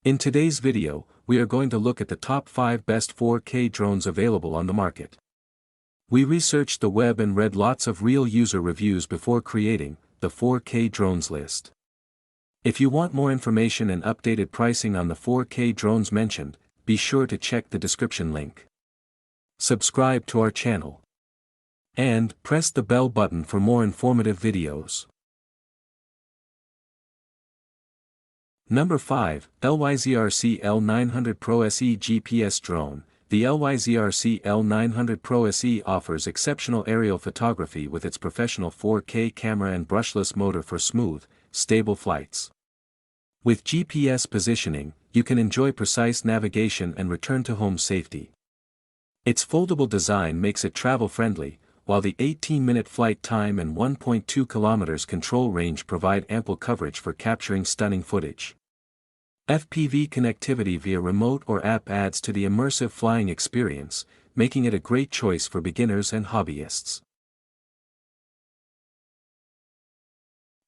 In today's video, we are going to look at the top 5 best 4K drones available on the market. We researched the web and read lots of real user reviews before creating the 4K drones list. If you want more information and updated pricing on the 4K drones mentioned, be sure to check the description link. Subscribe to our channel. And press the bell button for more informative videos. Number 5, LYZRC L900 Pro SE GPS Drone. The LYZRC L900 Pro SE offers exceptional aerial photography with its professional 4K camera and brushless motor for smooth, stable flights. With GPS positioning, you can enjoy precise navigation and return to home safety. Its foldable design makes it travel-friendly, while the 18-minute flight time and 1.2 km control range provide ample coverage for capturing stunning footage. FPV connectivity via remote or app adds to the immersive flying experience, making it a great choice for beginners and hobbyists.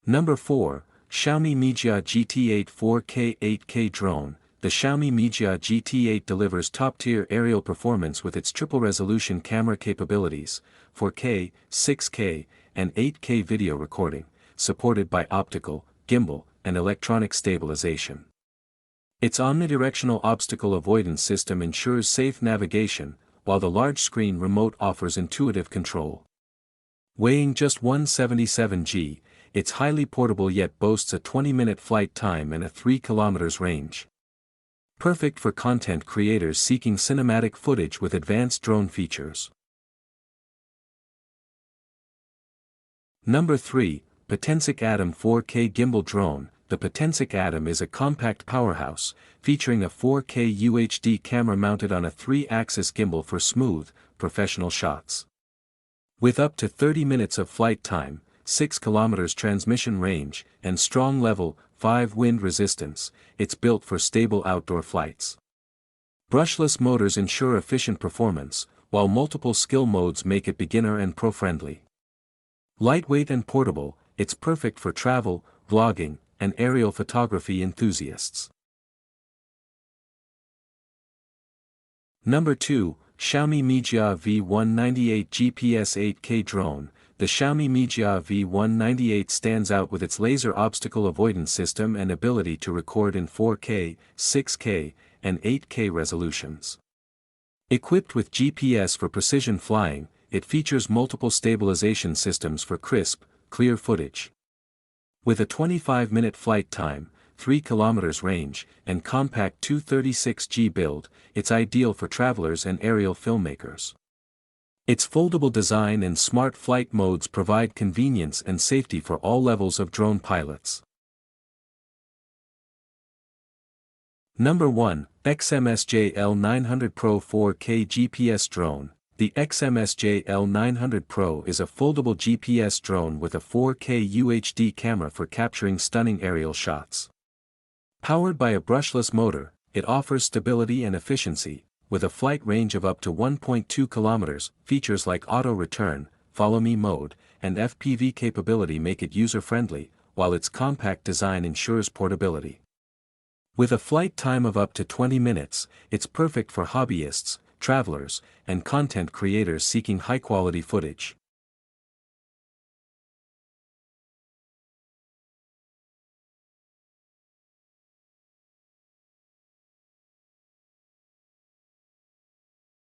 Number 4, Xiaomi Mijia GT8 4K 8K Drone. The Xiaomi Mijia GT8 delivers top-tier aerial performance with its triple-resolution camera capabilities, 4K, 6K, and 8K video recording, supported by optical, gimbal, and electronic stabilization. Its omnidirectional obstacle avoidance system ensures safe navigation, while the large-screen remote offers intuitive control. Weighing just 177 g, it's highly portable yet boasts a 20-minute flight time and a 3 km range. Perfect for content creators seeking cinematic footage with advanced drone features. Number 3, Potensic Atom 4K Gimbal Drone. The Potensic Atom is a compact powerhouse, featuring a 4K UHD camera mounted on a 3-axis gimbal for smooth, professional shots. With up to 30 minutes of flight time, 6 km transmission range, and strong level 5 wind resistance, it's built for stable outdoor flights. Brushless motors ensure efficient performance, while multiple skill modes make it beginner and pro-friendly. Lightweight and portable, it's perfect for travel, vlogging, and aerial photography enthusiasts. Number 2, Xiaomi Mijia V198 GPS 8K Drone. The Xiaomi Mijia V198 stands out with its laser obstacle avoidance system and ability to record in 4K, 6K, and 8K resolutions. Equipped with GPS for precision flying, it features multiple stabilization systems for crisp, clear footage. With a 25-minute flight time, 3 km range, and compact 236G build, it's ideal for travelers and aerial filmmakers. Its foldable design and smart flight modes provide convenience and safety for all levels of drone pilots. Number 1, XMSJ L900 Pro 4K GPS Drone. The XMSJ L900 Pro is a foldable GPS drone with a 4K UHD camera for capturing stunning aerial shots. Powered by a brushless motor, it offers stability and efficiency, with a flight range of up to 1.2 km. Features like auto return, follow me mode, and FPV capability make it user-friendly, while its compact design ensures portability. With a flight time of up to 20 minutes, it's perfect for hobbyists, travelers, and content creators seeking high-quality footage.